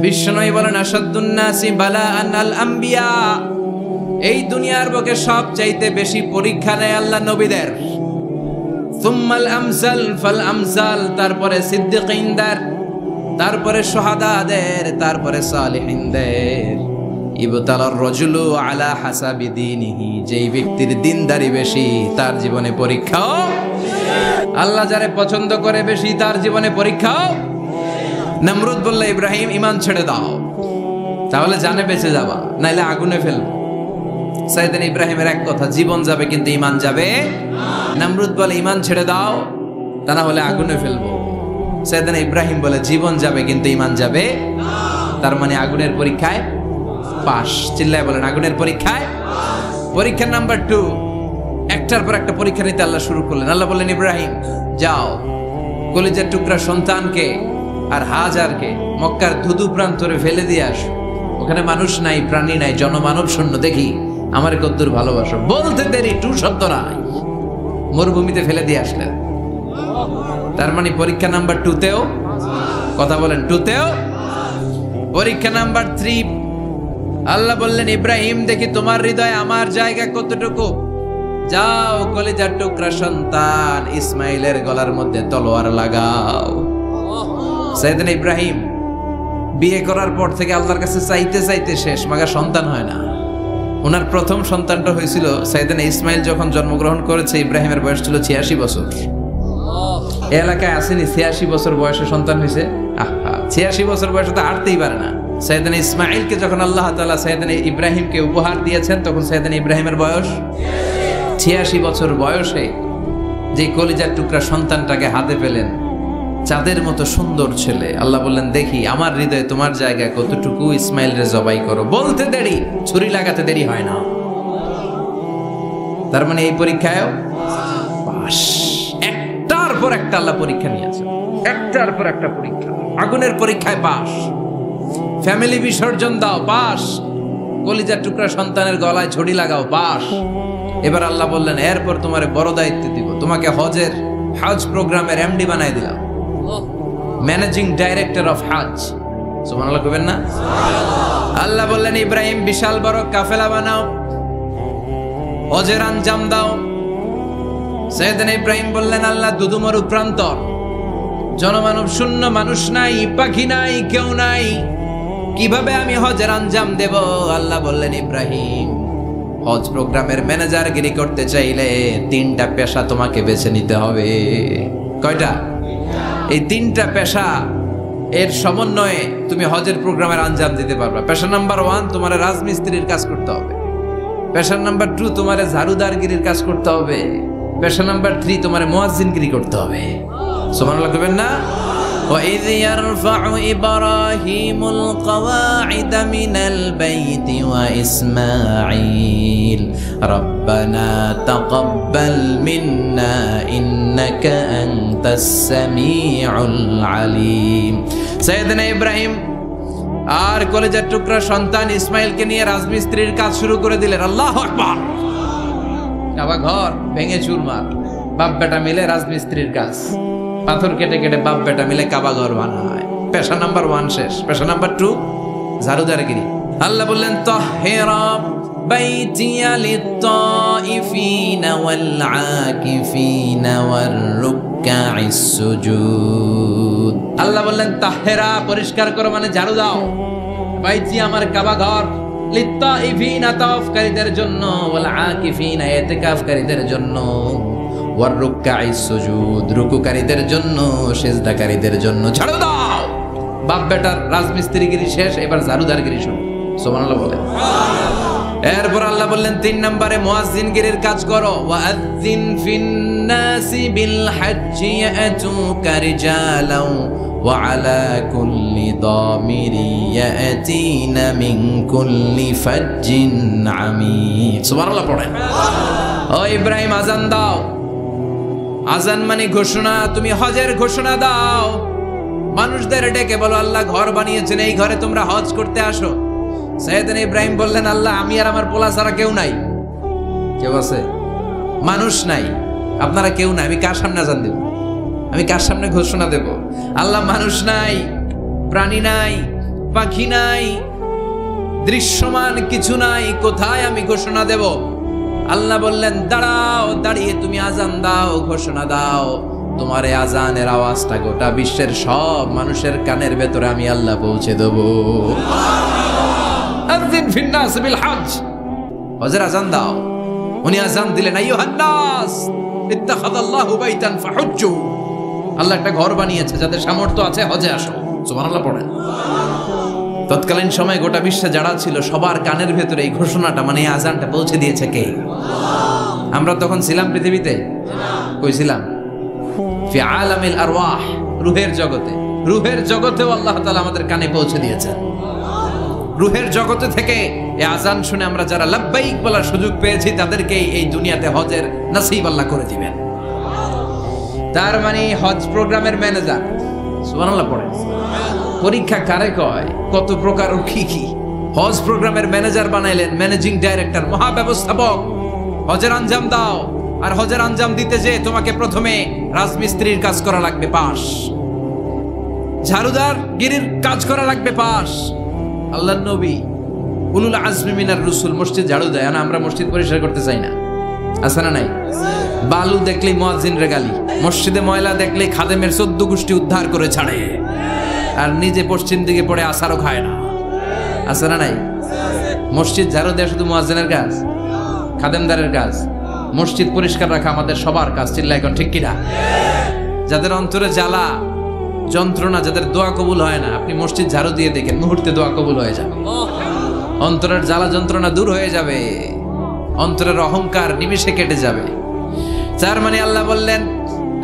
বিশ্বনবী বলেন আসাদুন নাসি বালাআন আল আম্বিয়া, এই দুনিয়ার বুকে সবচাইতে বেশি পরীক্ষা নেয় আল্লাহ নবীদের। সুম্মাল আমসাল ফাল আমসাল, তারপরে সিদ্দিকিনদের, তারপরে শুহাদাদের, তারপরে সালিহিনদের। ইবতালার রাজুলু আলা হাসাবি দীনিহি, যেই ব্যক্তির দিনদারি বেশি তার জীবনে পরীক্ষাও, আল্লাহ যারে পছন্দ করে বেশি তার জীবনে পরীক্ষাও। নমরুদ বলল ইব্রাহিম ঈমান ছেড়ে দাও, তাহলে জানে বেঁচে যাবা, নাইলে আগুনে ফেলবো। সাইয়েদনা ইব্রাহিমের এক কথা, জীবন যাবে কিন্তু ঈমান যাবে। নমরুদ বলে ঈমান ছেড়ে দাও, তা না হলে আগুনে ফেলবো। সাইয়েদনা ইব্রাহিম বলে জীবন যাবে কিন্তু ঈমান যাবে। তার মানে আগুনের পরীক্ষায় পাস। চিল্লায় বলেন আগুনের পরীক্ষায়। পরীক্ষা নাম্বার 2, একটার পর একটা পরীক্ষা নিতে আল্লাহ শুরু করলেন। আল্লাহ বললেন ইব্রাহিম যাও, কলিজার টুকরা সন্তানকে আর হাজারকে মক্কার ধুধু প্রান্তরে ফেলে দিয়ে আসো, ওখানে মানুষ নাই, প্রাণী নাই, জনমানব শূন্য, দেখি আমার কদ্দুর ভালোবাসো। বলতে দেরি, টু শব্দ নাই, মরুভূমিতে ফেলে দিয়ে আসলেন। তার মানে পরীক্ষা নাম্বার 2তেও, কথা বলেন 2তেও। পরীক্ষা নাম্বার 3, আল্লাহ বললেন ইব্রাহিম দেখি তোমার হৃদয়ে আমার জায়গা কতটুকু, যাও কলিজার টুকরা সন্তান ইসমাইলের গলার মধ্যে তলোয়ার লাগাও। সাইয়েদনা ইব্রাহিম বিয়ে করার পর থেকে আল্লাহর কাছে চাইতে চাইতে শেষ, মাগা সন্তান হয় না। ওনার প্রথম সন্তানটা হয়েছিল সাইয়েদনা ইসমাইল যখন জন্মগ্রহণ করেছে, ইব্রাহিমের বয়স ছিল 86 বছর। এই এলাকায় আসেনি 86 বছর বয়সে সন্তান হয়েছে? 86 বছর বয়সে তো হাঁটতেই পারে না। সাইয়েদনা ইসমাইলকে যখন আল্লাহ তাআলা সাইয়েদনা ইব্রাহিমকে উপহার দিয়েছেন, তখন সাইয়েদনা ইব্রাহিমের বয়স 86 বছর বয়সে যে কলিজার টুকরা সন্তানটাকে হাতে পেলেন, চাঁদের মতো সুন্দর ছেলে। আল্লাহ বললেন দেখি আমার হৃদয়ে তোমার জায়গা কতটুকু, ইসমাইল রে জবাই করো। বলতে দেরি, ছুরি লাগাতে দেরি হয় না। তার মানে এই পরীক্ষায়ও পাস। একটার পর একটা আল্লাহ পরীক্ষা নিয়েছে, একটার পর একটা পরীক্ষা। আগুনের পরীক্ষায় পাস, ফ্যামিলি বিসর্জন দাও পাস, কলিজার টুকরা সন্তানের গলায় ছড়ি লাগাও পাস। এবার আল্লাহ বললেন এরপর তোমার বড় দায়িত্ব দিব, তোমাকে হজ প্রোগ্রামের এমডি বানাই দিলাম, ম্যানেজিং ডাইরেক্টর অফ হজ। সুবহানাল্লাহ কইবেন না? আল্লাহ বললেন ইব্রাহিম বিশাল বড় কাফেলা বানাও, হজের আঞ্জাম দাও। সাইয়েদনা ইব্রাহিম বললেন আল্লাহ দুদুমরু প্রান্তর, জনমানব শূন্য, মানুষ নাই, পাখি নাই, কেউ নাই, কিভাবে আমি হজের আঞ্জাম দেব? আল্লাহ বললেন ইব্রাহিম হজ প্রোগ্রামের ম্যানেজারগিরি করতে চাইলে 3টা পেশা তোমাকে বেছে নিতে হবে। কয়টা? এই 3টা পেশা এর সমন্বয়ে তুমি হজের প্রোগ্রামের আঞ্জাম দিতে পারবে। পেশা নাম্বার 1 তোমার রাজমিস্ত্রির কাজ করতে হবে। পেশা নাম্বার 2 তোমার ঝাড়ুদারগিরির কাজ করতে হবে। পেশা নাম্বার 3 তোমার মুয়াজ্জিনগিরি করতে হবে। সুবহানাল্লাহ কইবেন না? وَإِذْ يَرْفَعُ إِبْرَاهِيمُ الْقَوَاعِدَ مِنَ الْبَيْتِ وَإِسْمَاعِيلُ رَبَّنَا تَقَبَّلْ مِنَّا إِنَّكَ أَنْتَ السَّمِيعُ الْعَلِيمُ। সাইয়েদনা ইব্রাহিম আর কলেজের টুকরা সন্তান ইসমাইলকে নিয়ে রাজমিস্ত্রির কাজ শুরু করে দিলেন। আল্লাহু আকবার। কাবা ঘর ভেঙে চুরমার, বাপ বেটা মিলে রাজমিস্ত্রির কাজ, পাথর কেটে কেটে বাপ বেটা মিলে কাবা ঘর বানায়। পেশা নাম্বার 1 শেষ। পেশা নাম্বার 2 ঝাড়ুদারগিরি। আল্লাহ বললেন তাহহিরা বাইতিয়া লিত-তাইফিনা ওয়াল আকিফিনা ওয়ার রুকআইস সুজুদ। আল্লাহ বললেন তাহহিরা পরিষ্কার করো, মানে ঝাড়ু দাও। বাইতি আমার কাবা ঘর, লিত-তাইফিনা তাওয়াফকারীদের জন্য, ওয়াল আকিফিনা ইতিকাফকারীদের জন্য, ওয়ার রুকআইস সুজুদ রুকুকারীদের জন্য, সিজদাকারীদের জন্য। ঝাড়ু দাও। বাপ বেটার রাজমিস্ত্রিগিরি শেষ, এবার ঝাড়ুদারগিরি শুরু। সুবহানাল্লাহ বলেন। এরপর আল্লাহ বললেন 3 নম্বরে মুয়াজ্জিনগিরির কাজ করো। ওয়াআযিন ফিন-নাসি বিল হাজ্জি ইয়াতুকা রিজালাও ওয়া আলা কুল্লি দামিরি ইয়াতিনা মিন কুল্লি ফাজ্জিন আমিক। সুবহানাল্লাহ পড়েন। ও ইব্রাহিম আযান দাও। আযান মানে ঘোষণা, তুমি হজের ঘোষণা দাও। মানুষদের ডেকে বলো আল্লাহ ঘর বানিয়েছেন, এই ঘরে তোমরা হজ করতে আসো। সাইয়েদনা ইব্রাহিম বললেন আল্লাহ আমি আর আমার পোলা ছাড়া কেউ নাই। কেউ আছে? মানুষ নাই, আপনারা কেউ নাই, আমি কার সামনে আযান দেব? আমি কার সামনে ঘোষণা দেব? আল্লাহ মানুষ নাই, প্রাণী নাই, পাখি নাই, দৃশ্যমান কিছু নাই, কোথায় আমি ঘোষণা দেব? আল্লাহ বললেন দাঁড়াও, দাঁড়িয়ে তুমি আজান দাও, ঘোষণা দাও। তোমার এই আজানের আওয়াজটা গোটা বিশ্বের সব মানুষের কানের ভেতরে আমি আল্লাহ পৌঁছে দেব। আযিন ফিন নাস বিল হজ, হজের আজান দাও। উনি আজান দিলেন, আইয়ুহান নাস ইত্তাখাযাল্লাহু বাইতান ফাহুজ্জু। আল্লাহ একটা ঘর বানিয়েছে, যাদের সামর্থ্য আছে হজে আসো। সুবহানাল্লাহ পড়েন। তৎকালীন সময় গোটা বিশ্বে যারা ছিল সবার কানের ভেতরে এই ঘোষণাটা, মানে এই আজানটা পৌঁছে দিয়েছে কে? আমরা তখন ছিলাম পৃথিবীতে? কই ছিলাম? ফি আলামিল আরওয়াহ, রূহের জগতে। রূহের জগতেও আল্লাহ তাআলা আমাদের কানে পৌঁছে দিয়েছেন। রূহের জগতে থেকে এই আজান শুনে আমরা যারা লাব্বাইক বলার সুযোগ পেয়েছি, তাদেরকেই এই দুনিয়াতে হজের নসিব আল্লাহ করে দিবেন। তার মানে হজ প্রোগ্রামের ম্যানেজার। সুবহানাল্লাহ পড়েন। পরীক্ষা কারে কয়? কত প্রকার ও কি কি। হজ প্রোগ্রামের ম্যানেজার বানাইলেন, ম্যানেজিং ডাইরেক্টর, মহাব্যবস্থাপক। হজের আঞ্জাম দাও, আর হজের আঞ্জাম দিতে যে তোমাকে প্রথমে রাজমিস্ত্রির কাজ করা লাগবে, পাস। ঝাড়ুদার গিরির কাজ করা লাগবে, পাস। আল্লাহর নবী উলুল আজমি মিনার রসুল মসজিদ ঝাড়ু দেয়, না আমরা মসজিদ পরিষ্কার করতে চাই না? আছে না নাই? বালু দেখলেই মুয়াজ্জিনের গালি, মসজিদে ময়লা দেখলেই খাদেমের 14 গোষ্ঠী উদ্ধার করে ছাড়ে, আর নিজে পশ্চিম দিকে পড়ে আসারও খায় না। আছে না নাই? মসজিদ ঝাড়ু দেওয়া শুধু মুয়াজ্জিনের কাজ, খাদেমদারের কাজ। মসজিদ পরিষ্কার রাখা আমাদের সবার কাজ। চিল্লা এখন ঠিক কিনা? যাদের অন্তরে জ্বালা যন্ত্রণা, যাদের দোয়া কবুল হয় না, আপনি মসজিদ ঝাড়ু দিয়ে দেখেন, মুহূর্তে দোয়া কবুল হয়ে যাবে। অন্তরের জ্বালা যন্ত্রণা দূর হয়ে যাবে, অন্তরের অহংকার নিমিষে কেটে যাবে। তার মানে আল্লাহ বললেন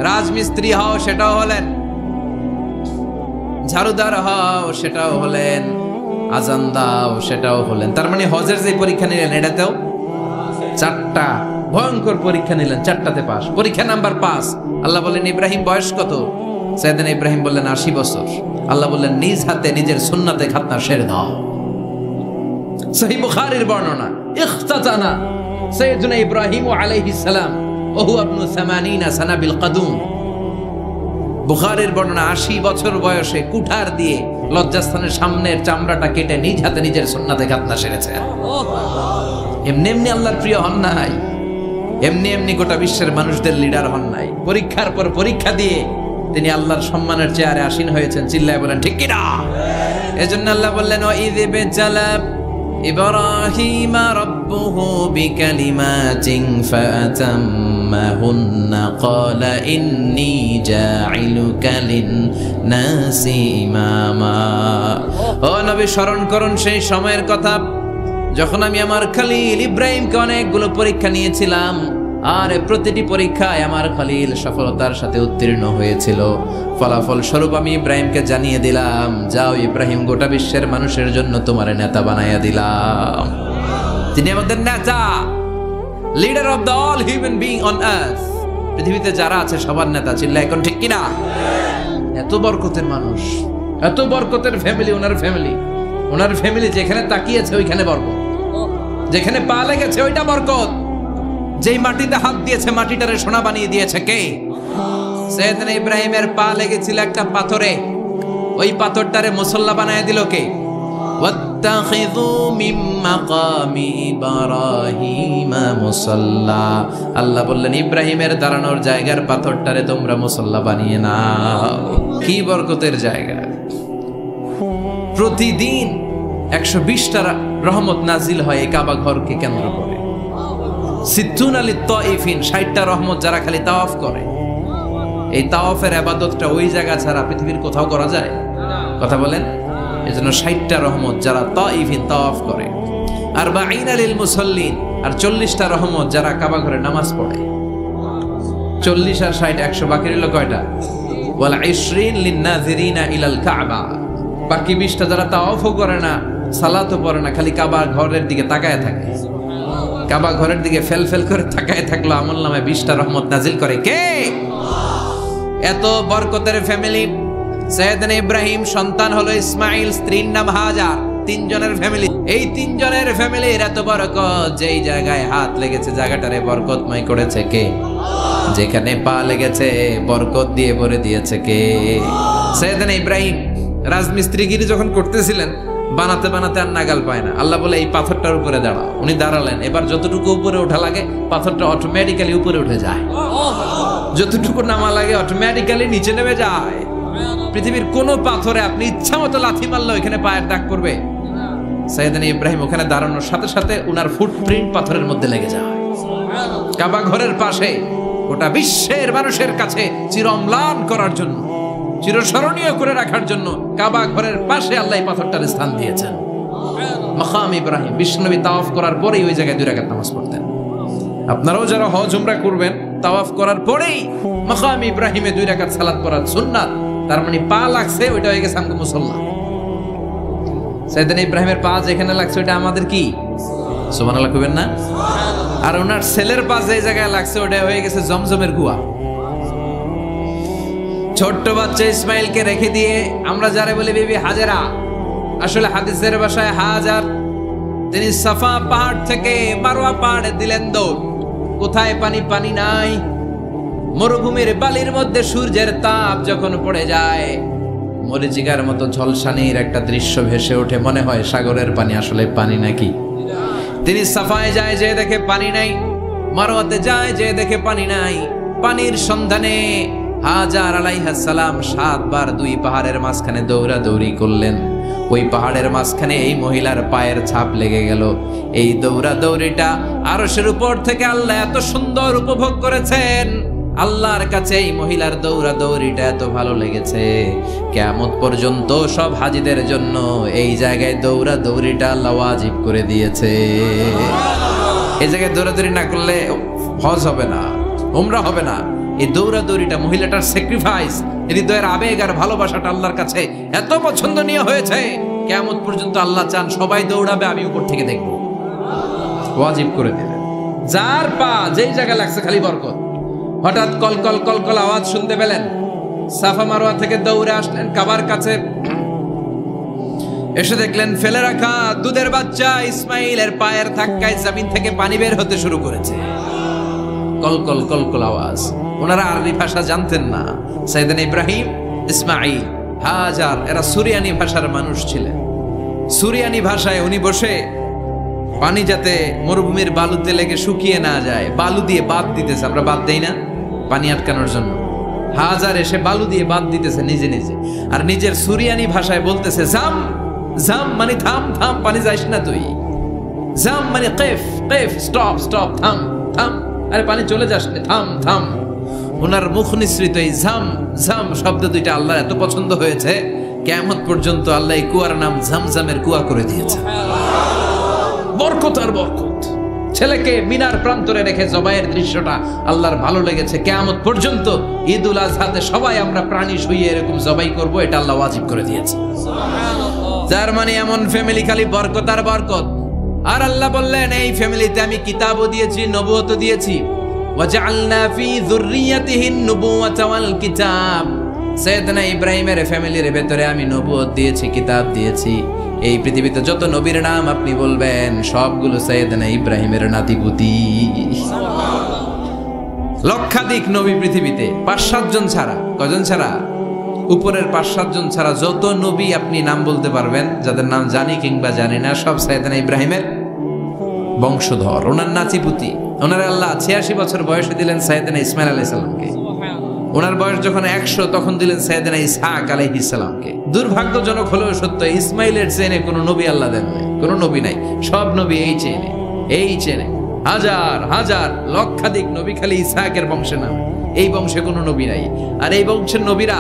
রাজমিস্ত্রি হও, সেটাও হলেন। ঝাড়ুদার হও, সেটাও হলেন। আজান দাও, সেটাও হলেন। তার মানে হজের যে পরীক্ষা নিলেন, এটাতেও 4টা ভয়ঙ্কর পরীক্ষা নিলেন, 4টাতে পাস। পরীক্ষা নাম্বার 5। আল্লাহ বললেন ইব্রাহিম বয়স কত? সাইয়েদনা ইব্রাহিম বললেন 80 বছর। আল্লাহ বললেন নিজ হাতে নিজের সুন্নাতে খাতনা সেরে দাও। সহিহ বুখারীর বর্ণনা, ইখতাতানা সাইয়েদনা ইব্রাহিম আলাইহিস সালাম ওহু ইবনু 80 সানা বিল কদুম। বুখারীর বর্ণনা, 80 বছর বয়সে কুঠার দিয়ে লজ্জাস্থানের সামনের চামড়াটা কেটে নিজ হাতে নিজের সুন্নাতে খাতনা সেরেছে। এমনি এমনি আল্লাহর প্রিয় হন নাই, এমনি এমনি গোটা বিশ্বের মানুষদের লিডার হন নাই। পরীক্ষার পর পরীক্ষা দিয়ে তিনি আল্লাহর সম্মানের চেয়ারে আসীন হয়েছেন। চিল্লায় বলেন ঠিক কিনা? এজন্য আল্লাহ বললেন ওয়াইয বিজালা ইব্রাহিম রাব্বুহু বিকালিমাতিন ফাআতাম্মাহুন্না ক্বালা ইন্নী জাঈলুকা লিন-নাসি ইমামা। ও নবী, স্মরণ করুন সেই সময়ের কথা যখন আমি আমার খলিল ইব্রাহিমকে অনেকগুলো পরীক্ষা নিয়েছিলাম, আর প্রতিটি পরীক্ষায় আমার খলিল সফলতার সাথে উত্তীর্ণ হয়েছিল। ফলাফল স্বরূপ আমি ইব্রাহিমকে জানিয়ে দিলাম, যাও ইব্রাহিম, গোটা বিশ্বের মানুষের জন্য তোমার নেতা বানাইয়া দিলাম। তিনি আমাদের নেতা, leader of the all human being on earth. পৃথিবীতে যারা আছে সবার নেতা। চিল্লা এখন ঠিক কিনা? এত বরকতের মানুষ, এত বরকতের ফ্যামিলি, ওনার ফ্যামিলি যেখানে তাকিয়েছে ওইখানে বরকত, যেখানে পা লেগেছে ওইটা বরকত। যেই মাটিতে হাত দিয়েছে মাটিটারে সোনা বানিয়ে দিয়েছে কে? সাইয়েদনা ইব্রাহিমের পা লেগেছিল একটা পাথরে, ওই পাথরটারে মুসল্লা বানিয়ে দিল কে? ওয়াত্তাখিযু মিন মাকামি ইব্রাহিমা মুসাল্লা। আল্লাহ বললেন ইব্রাহিমের দাঁড়ানোর জায়গার পাথরটারে তোমরা মুসল্লা বানিয়ে নাও। কি বরকতের জায়গা! প্রতিদিন 120টা রহমত নাজিল হয় এই কাবা ঘরকে কেন্দ্র করে। 60টা রহমত যারা খালি তাওয়াফ করে। এই তাওয়াফের ইবাদতটা ওই জায়গা ছাড়া পৃথিবীর কোথাও করা যায়? কথা বলেন। এজন্য 60টা রহমত যারা তাইফিন তাওয়াফ করে, 40 লিল মুসাল্লিন, আর 40টা রহমত যারা কাবা ঘরে নামাজ পড়ে। 40 আর 60 100, বাকি রইল কয়টা? ওয়াল 20 লিন নাযিরিনা ইলাল কাবা। বাকি 20টা যারা তাওয়াফও করে না, সালাতও পড়ে না, খালি কাবা ঘরের দিকে তাকায় থাকে। কাবা ঘরের দিকে ফেল ফেল করে তাকায় থাকলো, আমলনামায় 20টা রহমত নাজিল করে কে? এত বরকতের ফ্যামিলি। সাইয়েদনা ইব্রাহিম সন্তান হলো ইসমাইল, স্ত্রীর নাম হাজার। 3 জনের ফ্যামিলি। এই 3 জনের ফ্যামিলির এত বরকত, যেই জায়গায় হাত লেগেছে জায়গাটারে বরকতময় করেছে কে? যেখানে পা লেগেছে বরকত দিয়ে ভরে দিয়েছে কে? সাইয়েদনা ইব্রাহিম রাজমিস্ত্রিগিরি যখন করতেছিলেন, বানাতে বানাতে আর নাগাল পায় না, আল্লাহ বলে এই পাথরটার উপরে দাঁড়াও। উনি দাঁড়ালেন, এবার যতটুকু উপরে ওঠা লাগে পাথরটা অটোমেটিক্যালি উপরে উঠে যায়, যতটুকু নামা লাগে অটোমেটিক্যালি নিচে নেমে যায়। পৃথিবীর কোন পাথরে আপনি ইচ্ছা মতো লাথি মারলে এখানে পায়ের দাগ করবে? সাইয়েদনা ইব্রাহিম ওখানে দাঁড়ানোর সাথে সাথে উনার ফুটপ্রিন্ট পাথরের মধ্যে লেগে যায়। কাবা ঘরের পাশে গোটা বিশ্বের মানুষের কাছে চিরম্লান করার জন্য, চিরস্মরণীয় করে রাখার জন্য কাবা ঘরের পাশে আল্লাহ পাথরটার স্থান দিয়েছেন। মাকাম ইব্রাহিম, বিশ্বনবী তাওয়াফ করার পরেই ওই জায়গায় 2 রাকাত নামাজ পড়তেন। আপনারাও যারা হজ উমরা করবেন, তাওয়াফ করার পরেই মাকাম ইব্রাহিমে 2 রাকাত সালাত পড়ার সুন্নাত। তার মানে পা লাগছে, ওইটা হয়ে গেছে আমগো মুসল্লা। সাইয়েদনা ইব্রাহিমের পা যেখানে লাগছে ওইটা আমাদের কি? সুবহানাল্লাহ কইবেন না? আর ওনার ছেলের পা যে জায়গায় লাগছে ওটা হয়ে গেছে জমজমের কুয়া। ছোট্ট বাচ্চা ইসমাইলকে রেখে দিয়ে আমরা যারা বলি বিবি হাজেরা, আসলে হাদিসের ভাষায় হাজার, তিনি সাফা পাহাড় থেকে মারওয়া পাহাড়ে দিলেন দৌড়। কোথায় পানি? পানি নাই। মরুভূমির বালির মধ্যে সূর্যের তাপ যখন পড়ে যায়, মরিচিকার মতো ঝলসানির একটা দৃশ্য ভেসে ওঠে, মনে হয় সাগরের পানি আসলে পানি নাকি। তিনি সাফায় যায়, যে দেখে পানি নাই। মারওয়াতে যায়, যে দেখে পানি নাই। পানির সন্ধানে হাজার আলাইহিস সালাম 7 বার 2 পাহাড়ের মাঝখানে দৌড়াদৌড়ি করলেন। ওই পাহাড়ের মাঝখানে এই মহিলার পায়ের ছাপ লেগে গেল। এই দৌড়াদৌড়িটা আরশের উপর থেকে আল্লাহ এত সুন্দর উপভোগ করেছেন। আল্লাহর কাছে এই মহিলার দৌড়াদৌড়িটা এত ভালো লেগেছে, কিয়ামত পর্যন্ত সব হাজীদের জন্য এই জায়গায় দৌড়াদৌড়িটা আল্লাহ ওয়াজিব করে দিয়েছে। এই জায়গায় দৌড়াদৌড়ি না করলে হজ হবে না, উমরা হবে না। এই দৌড়াদৌড়িটা, মহিলাটার স্যাক্রিফাইস, হৃদয়ের আবেগ আর ভালোবাসাটা আল্লাহর কাছে এত পছন্দনীয় হয়েছে, কিয়ামত পর্যন্ত আল্লাহ চান সবাই দৌড়াবে, আমি উপর থেকে দেখব। ওয়াজিব করে দিলেন। যার পা যেই জায়গায় লাগছে খালি বরকত। হঠাৎ কলকল কলকল আওয়াজ শুনতে পেলেন। সাফা মারওয়া থেকে দৌড়ে আসলেন কাবার কাছে। এসে দেখলেন ফেলে রাখা দুধের বাচ্চা ইসমাইলের পায়ের ধাক্কায় জমিন থেকে পানি বের হতে শুরু করেছে। কলকল কলকল আওয়াজ। ওনারা আরবি ভাষা জানতেন না। সাইয়েদনা ইব্রাহিম, ইসমাইল, হাজার এরা সুরিয়ানি ভাষার মানুষ ছিলেন। সুরিয়ানি ভাষায় উনি বসে পানি যাতে মরুভূমির বালুতে লেগে শুকিয়ে না যায়, বালু দিয়ে বাঁধ দিতেছে। আমরা বাঁধ দেই না পানি আটকানোর জন্য? হাজার এসে বালু দিয়ে বাঁধ দিতেছে নিজে নিজে, আর নিজের সুরিয়ানি ভাষায় বলতেছে জাম জাম, মানে থাম থাম, পানি যাইস না তুই। জাম মানে কেফ কেফ, স্টপ স্টপ, থাম থাম, আরে পানি চলে যাস না, থাম থাম। ওনার মুখ নিঃসৃত এই ঝাম ঝাম শব্দ দুইটা আল্লাহর এত পছন্দ হয়েছে, কিয়ামত পর্যন্ত আল্লাহ এই কুয়ার নাম ঝমঝমের কুয়া করে দিয়েছে। বরকত আর বরকত। ছেলেকে মিনার প্রান্তরে রেখে জবাইয়ের দৃশ্যটা আল্লাহর ভালো লেগেছে। কিয়ামত পর্যন্ত ঈদুল আজহাতে সবাই আমরা প্রাণী শুইয়ে এরকম জবাই করব, এটা আল্লাহ ওয়াজিব করে দিয়েছে। যার মানে এমন ফ্যামিলি খালি বরকত আর বরকত। আর আল্লাহ বললেন এই ফ্যামিলিতে আমি কিতাবও দিয়েছি, নবুয়তও দিয়েছি। ওয়াজআলনা ফি যুররিয়াতিহিন নুবুওয়াতা ওয়াল কিতাব। সাইয়েদনা ইব্রাহিমের ফ্যামিলির ভেতরে আমি নবুয়ত দিয়েছি, কিতাব দিয়েছি। এই পৃথিবীতে যত নবীর নাম আপনি বলবেন সবগুলো সাইয়েদনা ইব্রাহিমের নাতিপুতি। লক্ষাধিক নবী পৃথিবীতে, 5-7 জন ছাড়া। কজন ছাড়া? উপরের 5-7 জন ছাড়া যত নবী আপনি নাম বলতে পারবেন, যাদের নাম জানি কিংবা জানি না, সব সাইয়েদনা ইব্রাহিমের বংশধর, ওনার নাতিপুতি। ওনার আল্লাহ 86 বছর বয়সে দিলেন সাইয়েদনা ইসমাইল আলাইহিস সালামকে। ওনার বয়স যখন 100 তখন দিলেন সাইয়েদনা ইসহাক আলাইহিস সালামকে। দুর্ভাগ্যজনক হলেও সত্য, ইসমাইলের চেনে কোনো নবী আল্লাহ দেন নাই, কোনো নবী নাই। সব নবী এই চেনে, এই চেনে। হাজার হাজার লক্ষাধিক নবী খালি ইসহাকের বংশে নাম, এই বংশে কোনো নবী নাই। আর এই বংশের নবীরা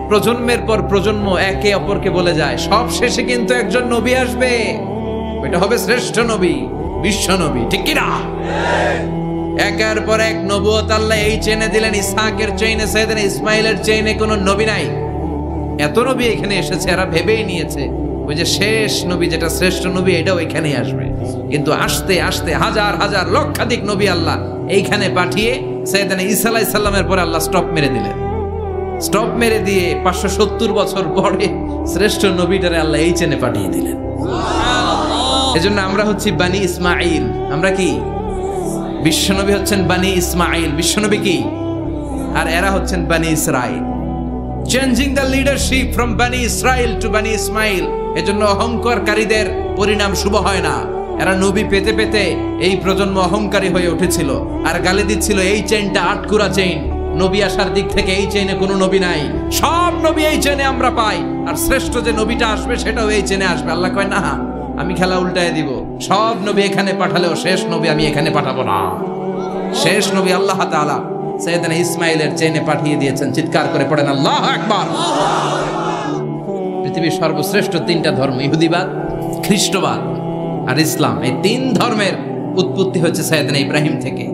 প্রজন্মের পর প্রজন্ম একে অপরকে বলে যায়, সব শেষে কিন্তু একজন নবী আসবে, এটা হবে শ্রেষ্ঠ নবী, বিশ্ব নবী। ঠিক কি না? একের পর এক নবুয়ত আল্লাহ এই চেনে দিলেন। ইসহাকের চেইনে, সাইয়েদনা ইসমাইলের চেইনে কোনো নবী নাই। এত নবী এখানে এসেছে, এরা ভেবেই নিয়েছে ওই যে শেষ নবী যেটা শ্রেষ্ঠ নবী এটাও এখানেই আসবে। কিন্তু আস্তে আস্তে হাজার হাজার লক্ষাধিক নবী আল্লাহ এইখানে পাঠিয়ে সাইয়েদনা ঈসা আলাইহিস সালামের পরে আল্লাহ স্টপ মেরে দিলেন। স্টপ মেরে দিয়ে 570 বছর পরে শ্রেষ্ঠ নবীটারে আল্লাহ এই চেনে পাঠিয়ে দিলেন। এজন্য আমরা হচ্ছি বানি ইসমাইল। আমরা কি? বিশ্বনবী হচ্ছেন বানি ইসমাইল, বিশ্বনবী কি? আর এরা হচ্ছেন বানি Israil. Changing the leadership from বানি ইসরাইল টু বানি ইসমাইল। এজন্য অহংকারীদের পরিণাম শুভ হয় না। এরা নবী পেতে পেতে এই প্রজন্ম অহংকারী হয়ে উঠেছিল আর গালি দিচ্ছিল এই চেইনটা আটকুরা চেইন, নবী আসার দিক থেকে এই চেইনে কোনো নবী নাই, সব নবী এই চেইনে আমরা পাই, আর শ্রেষ্ঠ যে নবীটা আসবে সেটাও এই চেইনে আসবে। আল্লাহ কয় না, আমি খেলা উল্টায় দিব, সব নবী এখানে পাঠালেও শেষ নবী আমি এখানে পাঠাবো না। শেষ নবী আল্লাহ তাআলা সাইয়েদনা ইসমাইলের চেইনে পাঠিয়ে দিয়েছেন। চিৎকার করে পড়েন আল্লাহু আকবার। পৃথিবীর সর্বশ্রেষ্ঠ তিনটা ধর্ম, ইহুদিবাদ, খ্রিস্টবাদ আর ইসলাম, এই তিন ধর্মের উৎপত্তি হচ্ছে সাইয়েদনা ইব্রাহিম থেকে।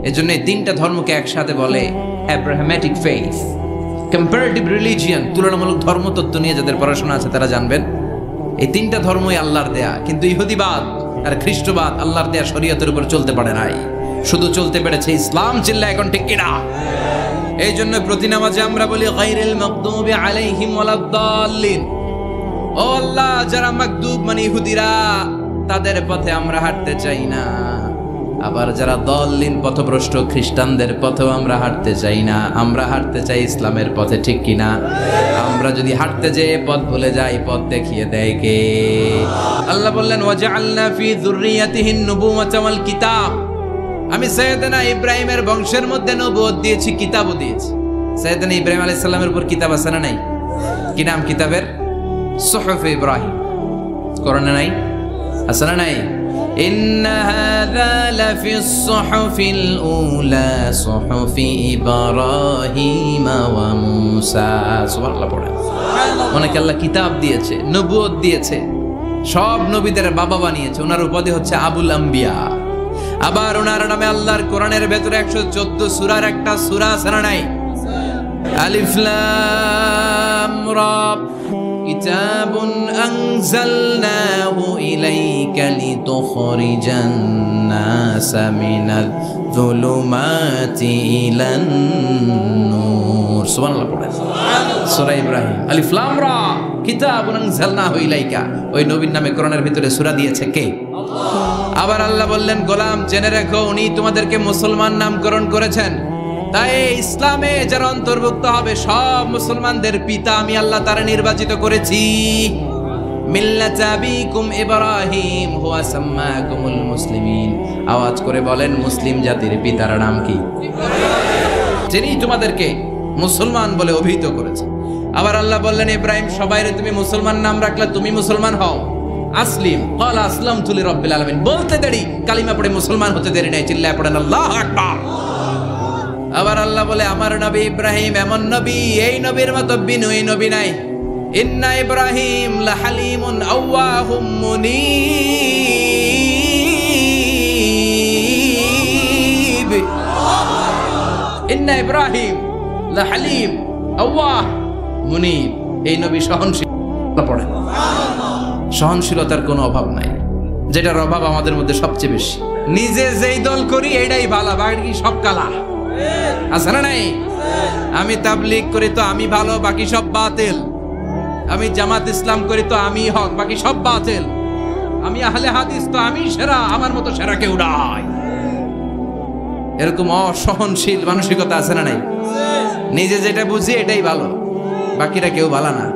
এজন্য এই তিনটা ধর্মকে একসাথে বলে অ্যাব্রাহামেটিক ফেইথ। কম্পারেটিভ রিলিজিয়ন, তুলনামূলক ধর্মতত্ত্ব নিয়ে যাদের পড়াশোনা আছে তারা জানবেন এই তিনটা ধর্মই আল্লাহর দেয়া, কিন্তু ইহুদিবাদ আর খ্রিস্টবাদ আল্লাহর দেয়া শরীয়তের উপর চলতে পারে নাই, শুধু চলতে পেরেছে ইসলাম। চিল্লা এখন ঠিক কিনা? এই জন্য প্রতি নামাজে আমরা বলি গায়রিল মাগদুবি আলাইহিম ওয়ালাদ-দাল্লিন। ও আল্লাহ, যারা মাগদুব মানে ইহুদিরা, তাদের পথে আমরা হাঁটতে চাই না। আবার যারা দল্লিন পথভ্রষ্ট খ্রিস্টানদের পথেও আমরা হাঁটতে চাই না, আমরা হাঁটতে চাই ইসলামের পথে। ঠিক কিনা? আমরা যদি হাঁটতে যেয়ে পথ ভুলে যাই, পথ দেখিয়ে দেয় কে? আল্লাহ বললেন ওয়াজআলনা ফি যুররিয়াতিহিন নুবুওয়াতা ওয়াল কিতাব। আমি সাইয়েদনা ইব্রাহিমের বংশের মধ্যে নবুয়ত দিয়েছি, কিতাবও দিয়েছি। সাইয়েদনা ইব্রাহিম আলাইহিস সালামের উপর কিতাব আছে না নাই? কি নাম কিতাবের? সুহুফ ইব্রাহিম। কোরআনে নাই? আছে না নাই? ইন্না হাযা লাফিস সুহুফিল উলা সুহুফি ইব্রাহিম ওয়া মূসা। সুবহানাল্লাহ পড়েন। অনেক আল্লাহ কিতাব দিয়েছে, নবুয়ত দিয়েছে, সব নবীদের বাবা বানিয়েছে। ওনার উপাধি হচ্ছে আবুল আম্বিয়া। আবার ওনার নামে আল্লাহর কোরআনের ভেতরে 114 সূরার একটা সূরা আছে না নাই? আলিফ লাম রা কিতাবুন আনজালনাহু ইলাইকা লিতুখরিজান নাসা মিনাল যুলুমাতি ইলান নূর। সুবহানাল্লাহ পড়েন। সূরা ইব্রাহিম আলিফ লাম রা কিতাবুন আনজালনাহু ইলাইকা। ওই নবীর নামে কোরআনের ভিতরে সূরা দিয়েছে কে? আবার আল্লাহ বললেন গোলাম জেনে রেখো, উনি তোমাদেরকে মুসলমান নামকরণ করেছেন। তাই ইসলামে যারা অন্তর্ভুক্ত হবে সব মুসলমানদের পিতা আমি আল্লাহ তারা নির্বাচিত করেছি। মিল্লাত আবিকুম ইব্রাহিম হুয়া সাম্মাকুমুল মুসলিমিন। আওয়াজ করে বলেন মুসলিম জাতির পিতার নাম কি? যিনি তোমাদেরকে মুসলমান বলে অভিহিত করেছে। আবার আল্লাহ বললেন ইব্রাহিম সবাইরে তুমি মুসলমান নাম রাখলে, তুমি মুসলমান হও। আসলিম ক্বালা আসলামতু লিরাব্বিল আলামিন। বলতে দেরি, কালিমা পড়ে মুসলমান হতে দেরি নাই। চিল্লায় পড়েন আল্লাহু আকবার। আবার আল্লাহ বলে আমার নবী ইব্রাহিম এমন নবী, এই নবীর মতো বিনয়ী নবী নাই। ইন্না ইব্রাহিম লাহালিমুন আওয়াহুম মুনীব। ইন্না ইব্রাহিম লাহালিম আওয়াহ মুনীব। এই নবী সহনশীল। পড়ে সহনশীলতার কোনো অভাব নাই, যেটার অভাব আমাদের মধ্যে সবচেয়ে বেশি। নিজে যেই দল করি এটাই ভালো, বাকি সব কালা। আছে না নাই? আমি তাবলীগ করি তো আমি ভালো, বাকি সব বাতিল। আমি জামাত ইসলাম করি তো আমি হক, বাকি সব বাতিল। আমি আহলে হাদিস তো আমি সেরা, আমার মতো সেরা কেউ নাই। এরকম অসহনশীল মানসিকতা আছে না নাই? নিজে যেটা বুঝি এটাই ভালো, বাকিরা কেউ ভালো না,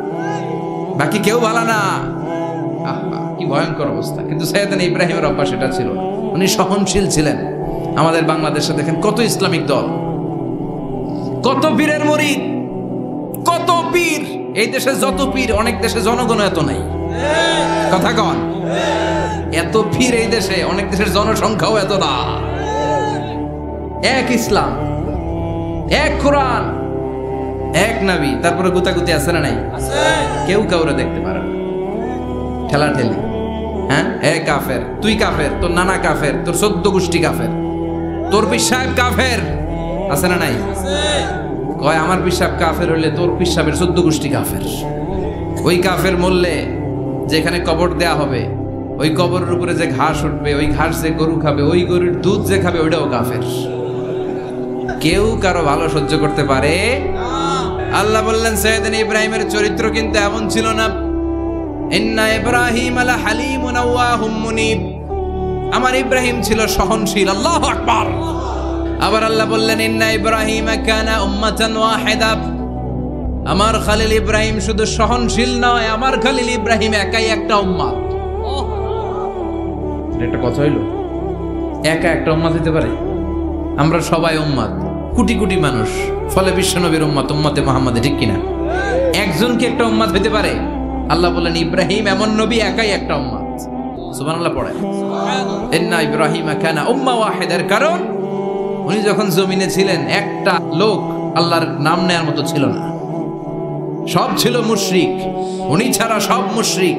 বাকি কেউ ভালো না। কি ভয়ঙ্কর অবস্থা। কিন্তু সাইয়েদনা ইব্রাহিমের অভ্যাস এটা ছিল, উনি সহনশীল ছিলেন। আমাদের বাংলাদেশে দেখেন কত ইসলামিক দল, কত পীরের মুরিদ, কত পীর। এই দেশে যত পীর, অনেক দেশে জনগণ এত নাই। কথা কন, এত পীর এই দেশে, অনেক দেশের জনসংখ্যাও এত না। এক ইসলাম, এক কোরআন, এক নবী, তারপরে গুতাগুতি আছে না নাই? কেউ কাউরে দেখতে পারে না, ঠেলা ঠেলি। হ্যাঁ, এ কাফের, তুই কাফের, তোর নানা কাফের, তোর 14 গোষ্ঠী কাফের, তোর পীর সাহেব কাফের। আছে না নাই? কয় আমার পীর সাহেব কাফের হইলে তোর পীর সাহেবের 14 গোষ্ঠী কাফের। ওই কাফের মরলে যেখানে কবর দেয়া হবে, ওই কবরের উপরে যে ঘাস উঠবে, ওই ঘাস যে গরু খাবে, ওই গরুর দুধ যে খাবে, ওইটাও কাফের। কেউ কারো ভালো সহ্য করতে পারে? আল্লাহ বললেন সাইয়েদনা ইব্রাহিমের চরিত্র কিন্তু এমন ছিল না। ইন্না ইব্রাহিম লাহালিমুন আওয়াহুম মুনীব। আমার ইব্রাহিম ছিল সহনশীল। আল্লাহু আকবার। আবার আল্লাহ বললেন ইন্না ইব্রাহিম কানা উম্মাতান ওয়াহিদা। আমার খলিল ইব্রাহিম শুধু সহনশীল নয়, আমার খলিল ইব্রাহিম একাই একটা উম্মত। এটা কথা হইল, একা একটা উম্মত হইতে পারে? আমরা সবাই উম্মত, কোটি কোটি মানুষ, ফলে বিশ্বনবীর উম্মত, উম্মতে মুহাম্মাদে, ঠিক কিনা? একজন কি একটা উম্মত হইতে পারে? আল্লাহ বলেন ইব্রাহিম এমন নবী, একাই একটা উম্মত। সুবহানাল্লাহ পড়ে, ইন্না ইব্রাহিমা কানা উম্মা ওয়াহিদার। কারণ উনি যখন জমিনে ছিলেন একটা লোক আল্লাহর নাম নেয়ার মতো ছিল না, সব ছিল মুশরিক, উনি ছাড়া সব মুশরিক।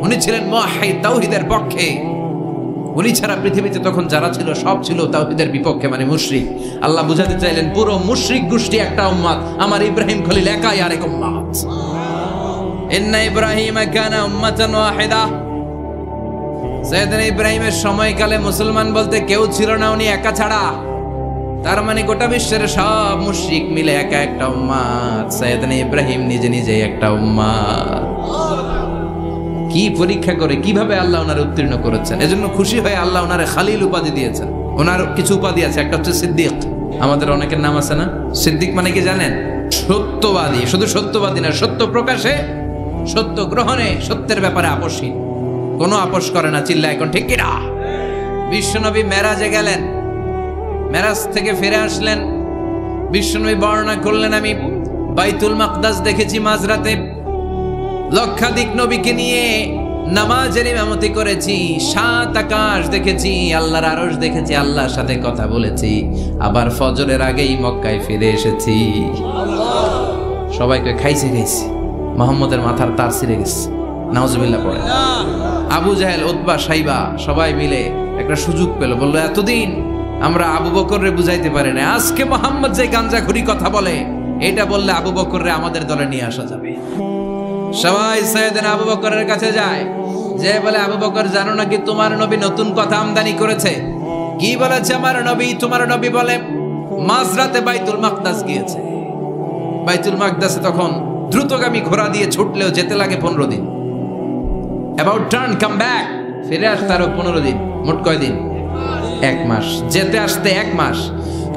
উনি ছিলেন মুওয়াহহিদ, তাওহীদের পক্ষে। উনি ছাড়া পৃথিবীতে তখন যারা ছিল সব ছিল তাওহীদের বিপক্ষে, মানে মুশরিক। আল্লাহ বুঝাতে চাইলেন পুরো মুশরিক গোষ্ঠী একটা উম্মত, আমার ইব্রাহিম খলিল একাই আরেক উম্মত। ইন্না ইব্রাহিমা কানা উম্মাতান ওয়াহিদা। সাইয়েদনা ইব্রাহিমের সময়কালে মুসলমান বলতে কেউ ছিল না, উনি একা ছাড়া। তার মানে গোটা বিশ্বের সব মুশরিক মিলে একা একটা উম্মত, সাইয়েদনা ইব্রাহিম নিজে নিজে একটা উম্মত। কি পরীক্ষা করে কিভাবে আল্লাহ ওনারে উত্তীর্ণ করেছেন, এজন্য খুশি হয়ে আল্লাহ ওনারে খালিল উপাধি দিয়েছেন। ওনার কিছু উপাধি আছে, একটা হচ্ছে সিদ্দিক। আমাদের অনেকের নাম আছে না? সিদ্দিক মানে কি জানেন? সত্যবাদী। শুধু সত্যবাদী না, সত্য প্রকাশে, সত্য গ্রহণে, সত্যের ব্যাপারে আপোষহীন, কোনো আপোষ করে না। চিল্লা এখন ঠিক কিনা? বিশ্বনবী মেরাজে গেলেন, মেরাজ থেকে ফিরে আসলেন, বিশ্বনবী বর্ণনা করলেন আমি বাইতুল মাকদাস দেখেছি মাঝরাতে, লক্ষাধিক নবীকে নিয়ে নামাজের ইমামতি করেছি, 7 আকাশ দেখেছি, আল্লাহর আরশ দেখেছি, আল্লাহর সাথে কথা বলেছি, আবার ফজরের আগেই মক্কায় ফিরে এসেছি। সবাইকে খাইছে খাইছি, মুহাম্মদের মাথার তার ছিঁড়ে গেছে, নাউজুবিল্লাহ পড়ে। আবু জাহেল, উতবা, সাইবা সবাই মিলে একটা সুযোগ পেল, বললো এতদিন আমরা আবু বকররে বুঝাইতে পারি না, আজকে মুহাম্মদ যে গাঞ্জাখুরি কথা বলে, এটা বললে আবু বকররে আমাদের দলে নিয়ে আসা যাবে। সবাই সাইয়েদনা আবু বকরের কাছে যায়, যে বলে আবু বকর জানো নাকি তোমার নবী নতুন কথা আমদানি করেছে? কি বলেছে আমার নবী? তোমার নবী বলে মাঝরাতে বাইতুল মাকদাস গিয়েছে। বাইতুল মাকদাসে তখন দ্রুতগামী ঘোড়া দিয়ে ছুটলেও যেতে লাগে 15 দিন। অ্যাবাউট টার্ন কাম ব্যাক, ফিরে আসতে আরো 15 দিন, মোট কয় দিন? 1 মাস। যেতে আসতে 1 মাস।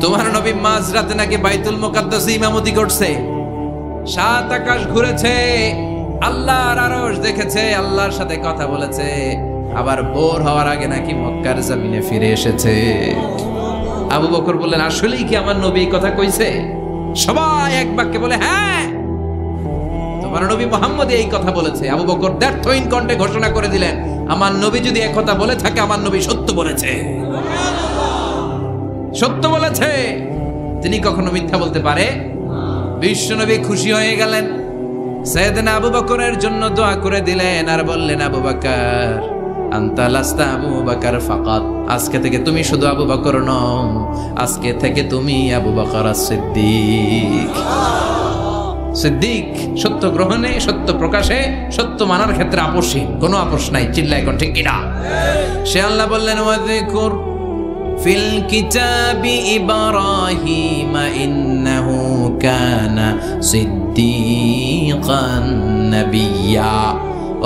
তোমার নবী মাঝরাতে নাকি বাইতুল মুকাদ্দাসে ইমামতি করছে, 7 আকাশ ঘুরেছে, আল্লাহর আরশ দেখেছে, আল্লাহর সাথে কথা বলেছে, আবার ভোর হওয়ার আগে নাকি মক্কার জমিনে ফিরে এসেছে। আবু বকর বললেন আসলেই কি আমার নবী এই কথা কইছে? সবাই এক বাক্যে বলে হ্যাঁ, তোমার নবী মুহাম্মদ এই কথা বলেছে। আবু বকর দ্ব্যর্থহীন কণ্ঠে ঘোষণা করে দিলেন, আমার নবী যদি এই কথা বলে থাকে, আমার নবী সত্য বলেছে, সত্য বলেছে, তিনি কখনো মিথ্যা বলতে পারে? বিশ্বনবী খুশি হয়ে গেলেন, সাইয়েদনা আবু বকরের জন্য দোয়া করে দিলেন, আর বললেন আবু বকর আনতা লাস্তা আবু বকর ফাকাত, আজকে থেকে তুমি শুধু আবু বকর নও, আজকে থেকে তুমি আবু বকর সিদ্দিক। সিদ্দিক সত্য গ্রহণে, সত্য প্রকাশে, সত্য মানার ক্ষেত্রে আপোষহীন, কোনো আপোষ নাই। চিল্লা এখন ঠিক কিনা? সে আল্লাহ বললেন ওয়াযকুর ফিল কিতাবি ইব্রাহিম ইন্নাহু কানা সিদ্দিকান নাবিয়্যা।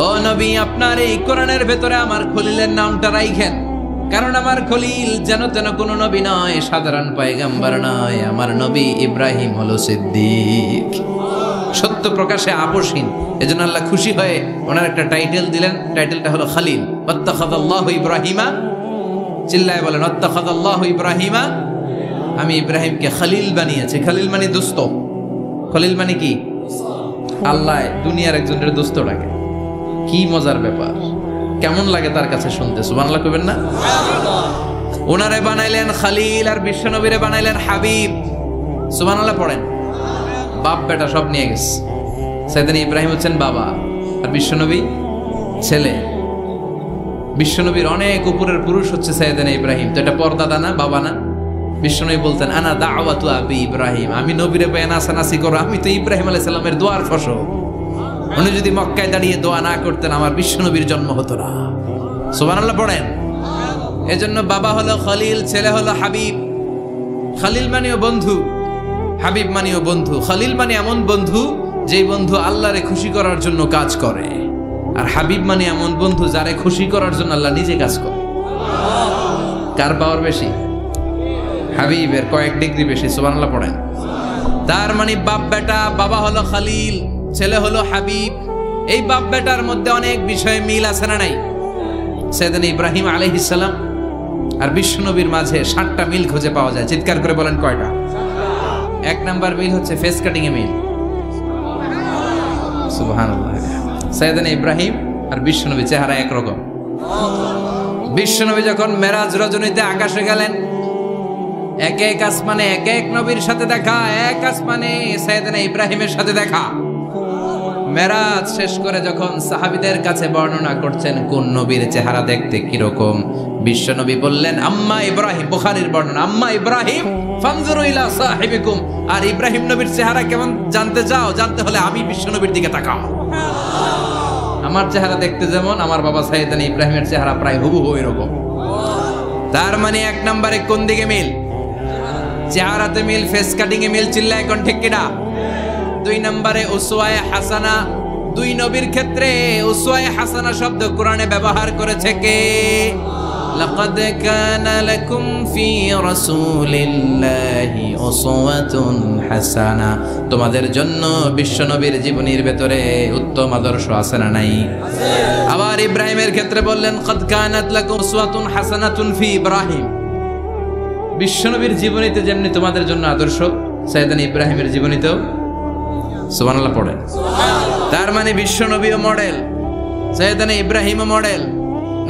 ও নবী, আপনার এই কোরআনের ভেতরে আমার খলিলের নামটা রাখেন, কারণ আমার খলিল যেন তেন কোনো নবী নয়, সাধারণ পয়গম্বর নয়, আমার নবী ইব্রাহিম হলো সিদ্দিক, সত্য প্রকাশে আপোষহীন। এজন্য আল্লাহ খুশি হয়ে ওনার একটা টাইটেল দিলেন, টাইটেলটা হলো খলিল। ওয়াত্তাখাযাল্লাহু ইব্রাহিমা, চিল্লায় বলেন ওয়াত্তাখাযাল্লাহু ইব্রাহিমা, আমি ইব্রাহিমকে খলিল বানিয়েছি। খলিল মানে দোস্ত। খলিল মানে কি? আল্লাহ দুনিয়ার একজনের দোস্ত ডাকে। কি মজার ব্যাপার, কেমন লাগে তার কাছে শুনতে? সুবহানাল্লাহ কইবেন না? ওনারে বানাইলেন খলিল, আর বিশ্বনবীরে বানাইলেন হাবিব। সুবহানাল্লাহ পড়েন। বাপ বেটা সব নিয়ে গেছে। সাইয়েদনা ইব্রাহিম হচ্ছেন বাবা, আর বিশ্বনবী ছেলে। বিশ্বনবীর অনেক উপরের পুরুষ হচ্ছে সাইয়েদনা ইব্রাহিম। তো এটা পরদাদা না, বাবা না? বিশ্বনবী বলতেন আনা দাওয়াতু আবি ইব্রাহিম, আমি নবীরে পেয়ে নাসানাসি করো, আমি তো ইব্রাহিম আলাইহিস সালামের দোয়ার ফসল। উনি যদি মক্কায় দাঁড়িয়ে দোয়া না করতেন, আমার বিশ্বনবীর জন্ম হতো না। সুবহানাল্লাহ পড়েন। এজন্য বাবা হলো খলিল, ছেলে হলো হাবিব। খলিল মানেও বন্ধু, হাবিব মানেও বন্ধু। খলিল মানে এমন বন্ধু যে বন্ধু আল্লাহরে খুশি করার জন্য কাজ করে, আর হাবিব মানে এমন বন্ধু যারে খুশি করার জন্য আল্লাহ নিজে কাজ করে। কার পাওয়ার বেশি? হাবিবের কয়েক ডিগ্রি বেশি। সুবহানাল্লাহ পড়েন। তার মানে বাপ বেটা, বাবা হলো খলিল, ছেলে হলো হাবিব। এই বাপ বেটার মধ্যে অনেক বিষয়ে মিল আছে না নাই? সাইয়েদনা ইব্রাহিম আলাইহিস সালাম আর বিশ্বনবীর মাঝে 7টা মিল খুঁজে পাওয়া যায়। চিৎকার করে বলেন কয়টা? 1 নাম্বার মিল হচ্ছে ফেস কাটিং এ মিল। সুবহানাল্লাহ। সাইয়েদনা ইব্রাহিম আর বিশ্বনবী চেহারা একরকম। বিশ্বনবী যখন মেরাজ রজনীতে আকাশে গেলেন, এক এক আসমানে এক এক নবীর সাথে দেখা, এক আসমানে সাইয়েদনা ইব্রাহিমের সাথে দেখা। মেরাজ শেষ করে যখন সাহাবীদের কাছে বর্ণনা করছেন কোন নবীর চেহারা দেখতে কিরকম, বিশ্বনবী বললেন আম্মা ইব্রাহিম, বুখারীর বর্ণনা, আম্মা ইব্রাহিম ফানজুরু ইলা সাহিবিকুম। আর ইব্রাহিম নবীর চেহারা কেমন জানতে চাও? জানতে হলে আমি বিশ্বনবীর দিকে তাকাও। আমার চেহারা দেখতে যেমন, আমার বাবা সাইয়েদনা ইব্রাহিমের চেহারা প্রায় হুবহু এরকম। তার মানে 1 নম্বরে কোন দিকে মিল? চেহারাতে মিল, ফেস কাটিং এ মিল। চিল্লায় কোন ঠিক কিনা? 2 নম্বরে উসওয়ায়ে হাসানা। 2 নবীর ক্ষেত্রে উসওয়ায়ে হাসানা শব্দ কোরআনে ব্যবহার করেছে কে? লাকাদ কানা লাকুম ফি রাসূলিল্লাহি উসওয়াতুন হাসানা। তোমাদের জন্য বিশ্বনবীর জীবনীর ভেতরে উত্তম আদর্শ আছে না নাই? আবার ইব্রাহিমের ক্ষেত্রে বললেন কাদ কানাত লাকুম উসওয়াতুন হাসানাতুন ফি ইব্রাহিম। বিশ্বনবীর জীবনীতে যেমনি তোমাদের জন্য আদর্শ, সাইয়েদনা ইব্রাহিমের জীবনীতেও সুবহানাল্লাহ পড়ে। তার মানে বিশ্বনবীও মডেল, সাইয়েদনা ইব্রাহিমও মডেল।